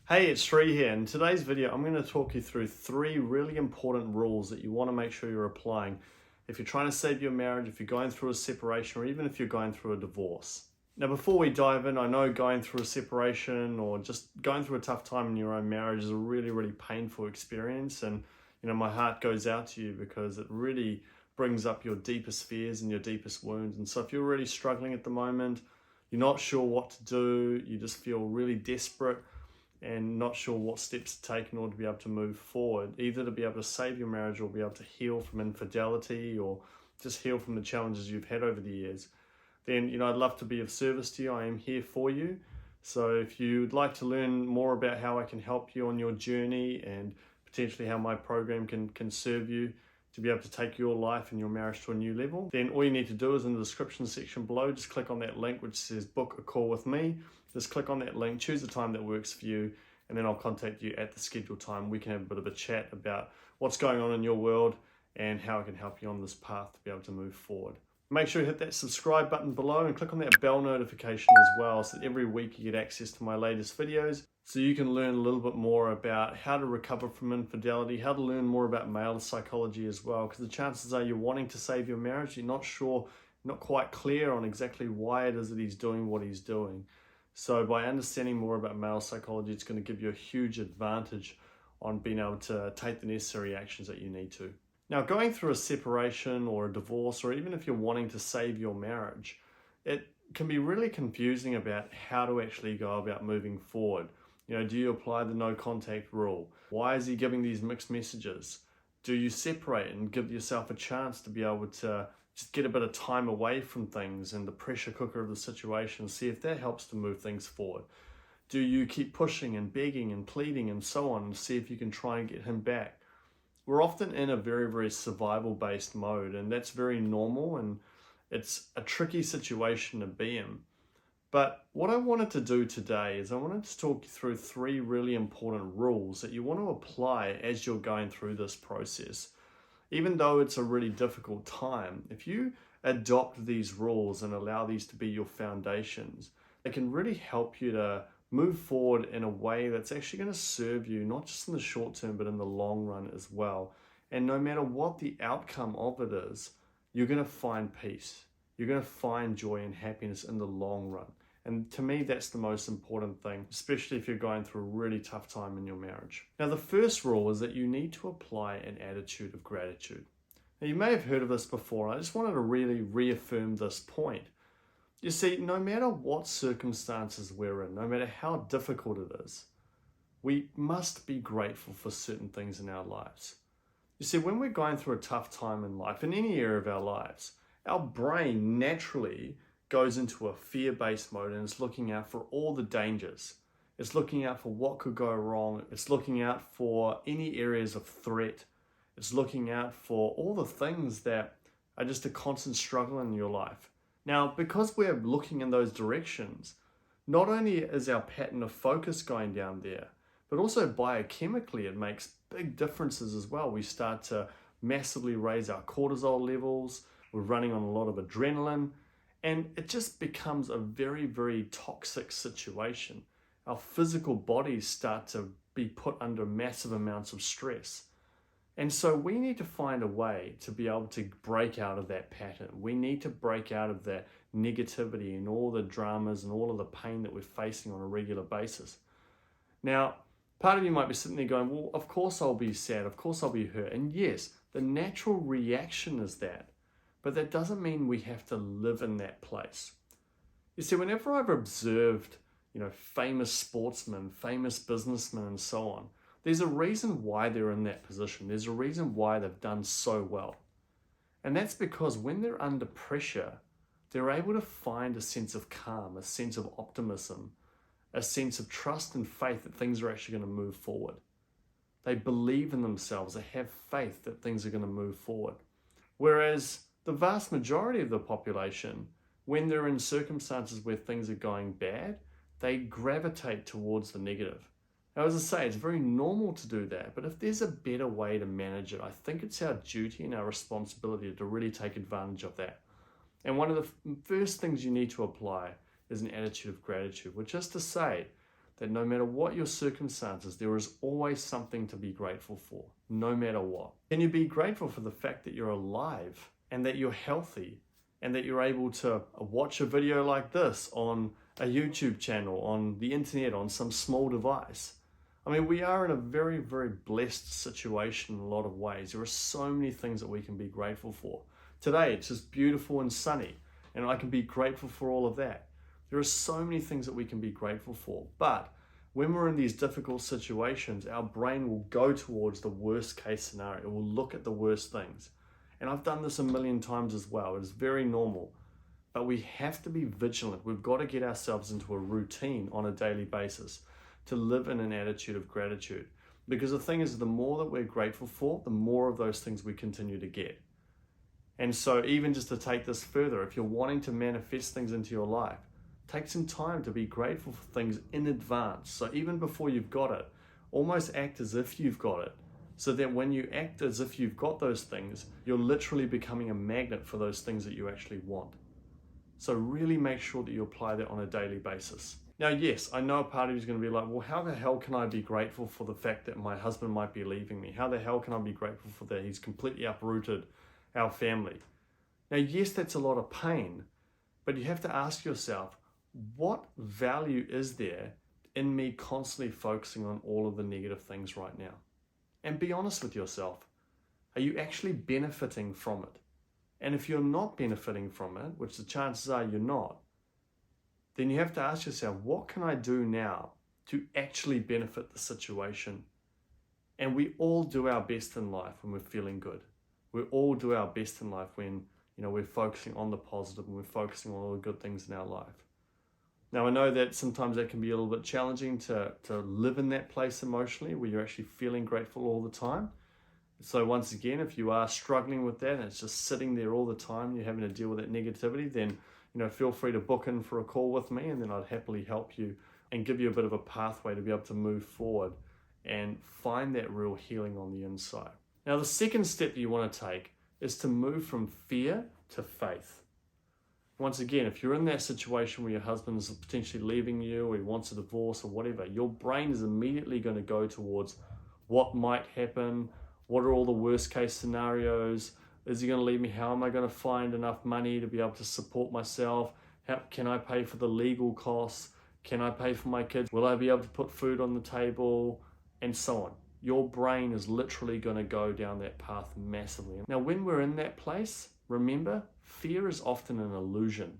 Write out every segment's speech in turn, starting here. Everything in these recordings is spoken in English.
Hey, it's Sri here. In today's video, I'm going to talk you through 3 really important rules that you want to make sure you're applying if you're trying to save your marriage, if you're going through a separation, or even if you're going through a divorce. Now, before we dive in, I know going through a separation or just going through a tough time in your own marriage is a really, really painful experience. And, my heart goes out to you because it really brings up your deepest fears and your deepest wounds. And so if you're really struggling at the moment, you're not sure what to do, you just feel really desperate, and not sure what steps to take in order to be able to move forward, either to be able to save your marriage or be able to heal from infidelity or just heal from the challenges you've had over the years, then I'd love to be of service to you. I am here for you. So if you'd like to learn more about how I can help you on your journey and potentially how my program can serve you to be able to take your life and your marriage to a new level, then all you need to do is in the description section below, just click on that link which says book a call with me. Just click on that link, choose a time that works for you, and then I'll contact you at the scheduled time. We can have a bit of a chat about what's going on in your world and how I can help you on this path to be able to move forward. Make sure you hit that subscribe button below and click on that bell notification as well, so that every week you get access to my latest videos, so you can learn a little bit more about how to recover from infidelity, how to learn more about male psychology as well, because the chances are you're wanting to save your marriage, you're not sure, not quite clear on exactly why it is that he's doing what he's doing. So by understanding more about male psychology, it's going to give you a huge advantage on being able to take the necessary actions that you need to. Now, going through a separation or a divorce, or even if you're wanting to save your marriage, it can be really confusing about how to actually go about moving forward. Do you apply the no contact rule? Why is he giving these mixed messages? Do you separate and give yourself a chance to be able to just get a bit of time away from things and the pressure cooker of the situation, see if that helps to move things forward? Do you keep pushing and begging and pleading and so on and see if you can try and get him back? We're often in a very, very survival-based mode, and that's very normal, and it's a tricky situation to be in. But what I wanted to do today is I wanted to talk you through 3 really important rules that you want to apply as you're going through this process. Even though it's a really difficult time, if you adopt these rules and allow these to be your foundations, it can really help you to move forward in a way that's actually going to serve you, not just in the short term, but in the long run as well. And no matter what the outcome of it is, you're going to find peace. You're going to find joy and happiness in the long run. And to me, that's the most important thing, especially if you're going through a really tough time in your marriage. Now, the first rule is that you need to apply an attitude of gratitude. Now, you may have heard of this before. I just wanted to really reaffirm this point. You see, no matter what circumstances we're in, no matter how difficult it is, we must be grateful for certain things in our lives. You see, when we're going through a tough time in life, in any area of our lives, our brain naturally goes into a fear-based mode and it's looking out for all the dangers. It's looking out for what could go wrong. It's looking out for any areas of threat. It's looking out for all the things that are just a constant struggle in your life. Now, because we're looking in those directions, not only is our pattern of focus going down there, but also biochemically it makes big differences as well. We start to massively raise our cortisol levels. We're running on a lot of adrenaline. And it just becomes a very, very toxic situation. Our physical bodies start to be put under massive amounts of stress. And so we need to find a way to be able to break out of that pattern. We need to break out of that negativity and all the dramas and all of the pain that we're facing on a regular basis. Now, part of you might be sitting there going, well, of course I'll be sad. Of course I'll be hurt. And yes, the natural reaction is that. But that doesn't mean we have to live in that place. You see, whenever I've observed, famous sportsmen, famous businessmen, and so on, there's a reason why they're in that position. There's a reason why they've done so well. And that's because when they're under pressure, they're able to find a sense of calm, a sense of optimism, a sense of trust and faith that things are actually going to move forward. They believe in themselves. They have faith that things are going to move forward. Whereas the vast majority of the population, when they're in circumstances where things are going bad, they gravitate towards the negative. Now, as I say, it's very normal to do that, but if there's a better way to manage it, I think it's our duty and our responsibility to really take advantage of that. And one of the first things you need to apply is an attitude of gratitude, which is to say that no matter what your circumstances, there is always something to be grateful for, no matter what. Can you be grateful for the fact that you're alive and that you're healthy and that you're able to watch a video like this on a YouTube channel, on the internet, on some small device? I mean, we are in a very, very blessed situation in a lot of ways. There are so many things that we can be grateful for. Today, it's just beautiful and sunny, and I can be grateful for all of that. There are so many things that we can be grateful for, but when we're in these difficult situations, our brain will go towards the worst case scenario. It will look at the worst things. And I've done this a million times as well. It is very normal, but we have to be vigilant. We've got to get ourselves into a routine on a daily basis to live in an attitude of gratitude. Because the thing is, the more that we're grateful for, the more of those things we continue to get. And so even just to take this further, if you're wanting to manifest things into your life, take some time to be grateful for things in advance. So even before you've got it, almost act as if you've got it. So that when you act as if you've got those things, you're literally becoming a magnet for those things that you actually want. So really make sure that you apply that on a daily basis. Now, yes, I know a part of you is going to be like, well, how the hell can I be grateful for the fact that my husband might be leaving me? How the hell can I be grateful for that? He's completely uprooted our family. Now, yes, that's a lot of pain, but you have to ask yourself, what value is there in me constantly focusing on all of the negative things right now? And be honest with yourself. Are you actually benefiting from it? And if you're not benefiting from it, which the chances are you're not, then you have to ask yourself, what can I do now to actually benefit the situation? And we all do our best in life when we're feeling good. We all do our best in life when we're focusing on the positive and we're focusing on all the good things in our life. Now, I know that sometimes that can be a little bit challenging to live in that place emotionally where you're actually feeling grateful all the time. So once again, if you are struggling with that and it's just sitting there all the time, you're having to deal with that negativity, then feel free to book in for a call with me, and then I'd happily help you and give you a bit of a pathway to be able to move forward and find that real healing on the inside. Now, the second step that you want to take is to move from fear to faith. Once again, if you're in that situation where your husband is potentially leaving you or he wants a divorce or whatever, your brain is immediately going to go towards what might happen, what are all the worst case scenarios, is he going to leave me, how am I going to find enough money to be able to support myself, how can I pay for the legal costs, can I pay for my kids, will I be able to put food on the table, and so on. Your brain is literally going to go down that path massively. Now, when we're in that place, remember, fear is often an illusion.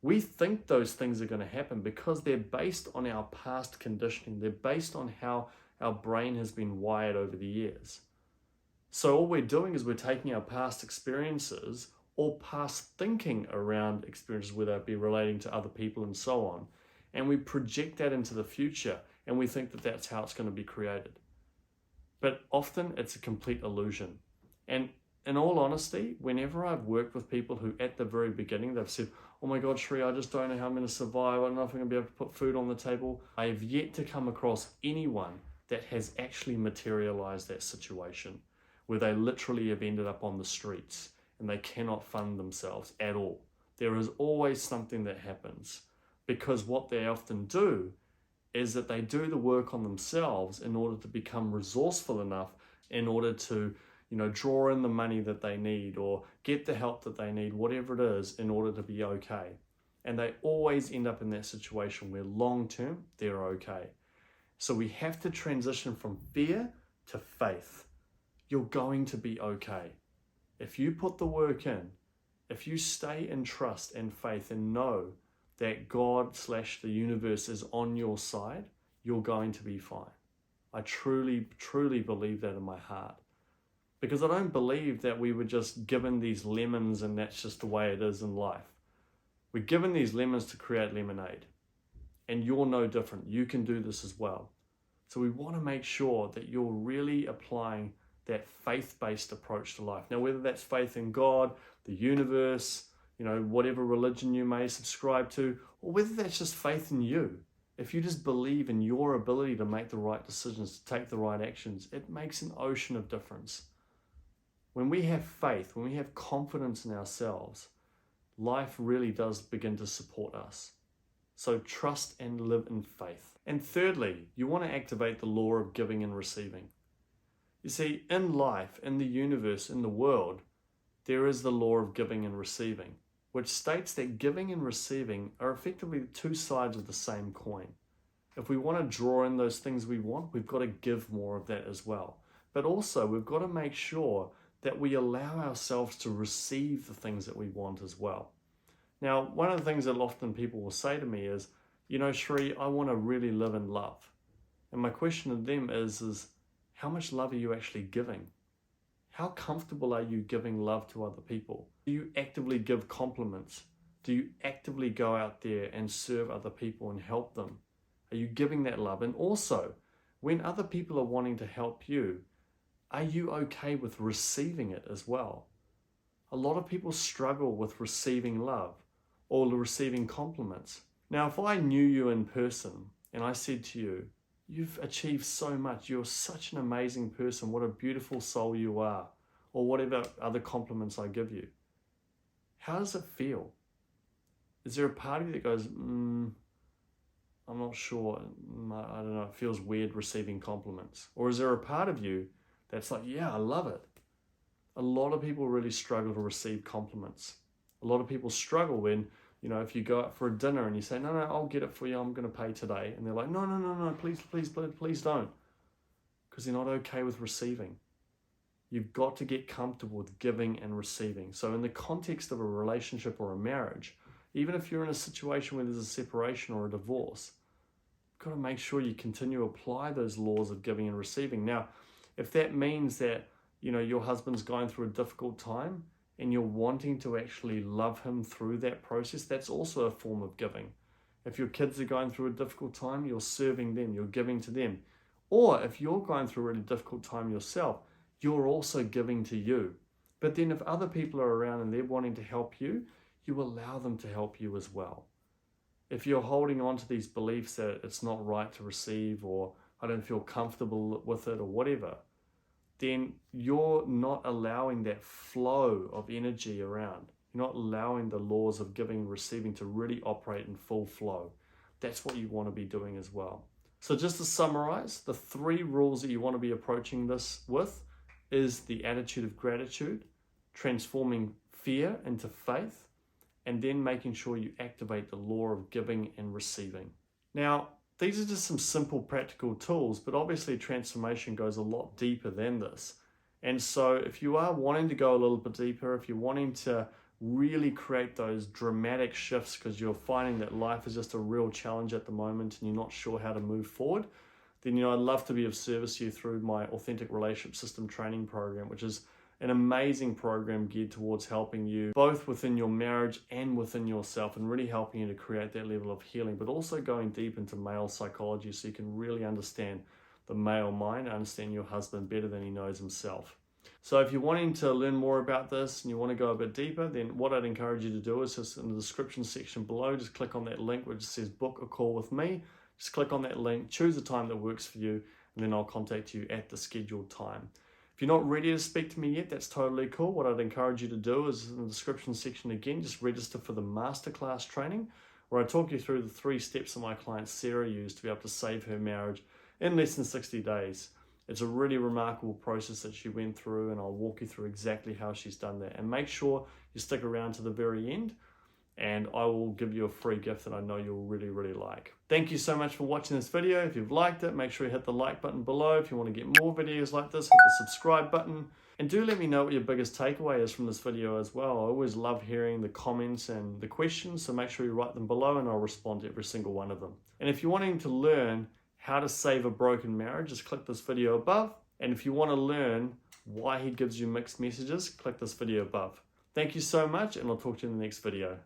We think those things are going to happen because they're based on our past conditioning. They're based on how our brain has been wired over the years. So all we're doing is we're taking our past experiences or past thinking around experiences, whether it be relating to other people and so on, and we project that into the future and we think that that's how it's going to be created. But often it's a complete illusion. And in all honesty, whenever I've worked with people who at the very beginning, they've said, oh my God, Shri, I just don't know how I'm going to survive. I don't know if I'm going to be able to put food on the table. I have yet to come across anyone that has actually materialized that situation where they literally have ended up on the streets and they cannot fund themselves at all. There is always something that happens because what they often do is that they do the work on themselves in order to become resourceful enough in order to draw in the money that they need or get the help that they need, whatever it is, in order to be okay. And they always end up in that situation where long term, they're okay. So we have to transition from fear to faith. You're going to be okay. If you put the work in, if you stay in trust and faith and know that God/the universe is on your side, you're going to be fine. I truly, truly believe that in my heart. Because I don't believe that we were just given these lemons and that's just the way it is in life. We're given these lemons to create lemonade. And you're no different. You can do this as well. So we want to make sure that you're really applying that faith-based approach to life. Now, whether that's faith in God, the universe, whatever religion you may subscribe to, or whether that's just faith in you. If you just believe in your ability to make the right decisions, to take the right actions, it makes an ocean of difference. When we have faith, when we have confidence in ourselves, life really does begin to support us. So trust and live in faith. And thirdly, you want to activate the law of giving and receiving. You see, in life, in the universe, in the world, there is the law of giving and receiving, which states that giving and receiving are effectively two sides of the same coin. If we want to draw in those things we want, we've got to give more of that as well. But also, we've got to make sure that we allow ourselves to receive the things that we want as well. Now, one of the things that often people will say to me is, you know, Shri, I want to really live in love. And my question to them is how much love are you actually giving? How comfortable are you giving love to other people? Do you actively give compliments? Do you actively go out there and serve other people and help them? Are you giving that love? And also, when other people are wanting to help you, are you okay with receiving it as well? A lot of people struggle with receiving love or receiving compliments. Now, if I knew you in person and I said to you, you've achieved so much, you're such an amazing person, what a beautiful soul you are, or whatever other compliments I give you, how does it feel? Is there a part of you that goes, I'm not sure, I don't know, it feels weird receiving compliments? Or is there a part of you that's like, yeah, I love it? A lot of people really struggle to receive compliments. A lot of people struggle when, you know, if you go out for a dinner and you say, no, I'll get it for you, I'm going to pay today. And they're like, no, please don't. Because they're not okay with receiving. You've got to get comfortable with giving and receiving. So in the context of a relationship or a marriage, even if you're in a situation where there's a separation or a divorce, you've got to make sure you continue to apply those laws of giving and receiving. Now, if that means that, you know, your husband's going through a difficult time and you're wanting to actually love him through that process, that's also a form of giving. If your kids are going through a difficult time, you're serving them, you're giving to them. Or if you're going through a really difficult time yourself, you're also giving to you. But then if other people are around and they're wanting to help you, you allow them to help you as well. If you're holding on to these beliefs that it's not right to receive, or I don't feel comfortable with it, or whatever, then you're not allowing that flow of energy around. You're not allowing the laws of giving and receiving to really operate in full flow. That's what you want to be doing as well. So just to summarize, the 3 rules that you want to be approaching this with is the attitude of gratitude, transforming fear into faith, and then making sure you activate the law of giving and receiving. Now, these are just some simple practical tools, but obviously transformation goes a lot deeper than this. And so if you are wanting to go a little bit deeper, if you're wanting to really create those dramatic shifts because you're finding that life is just a real challenge at the moment and you're not sure how to move forward, then, you know, I'd love to be of service to you through my Authentic Relationship System training program, which is an amazing program geared towards helping you both within your marriage and within yourself, and really helping you to create that level of healing, but also going deep into male psychology so you can really understand the male mind, understand your husband better than he knows himself. So if you're wanting to learn more about this and you want to go a bit deeper, then what I'd encourage you to do is just in the description section below, just click on that link which says book a call with me. Just click on that link, choose a time that works for you, and then I'll contact you at the scheduled time. If you're not ready to speak to me yet, that's totally cool. What I'd encourage you to do is in the description section again, just register for the masterclass training where I talk you through the 3 steps that my client Sarah used to be able to save her marriage in less than 60 days. It's a really remarkable process that she went through, and I'll walk you through exactly how she's done that. And make sure you stick around to the very end, and I will give you a free gift that I know you'll really, really like. Thank you so much for watching this video. If you've liked it, make sure you hit the like button below. If you want to get more videos like this, hit the subscribe button. And do let me know what your biggest takeaway is from this video as well. I always love hearing the comments and the questions, so make sure you write them below and I'll respond to every single one of them. And if you're wanting to learn how to save a broken marriage, just click this video above. And if you want to learn why he gives you mixed messages, click this video above. Thank you so much, and I'll talk to you in the next video.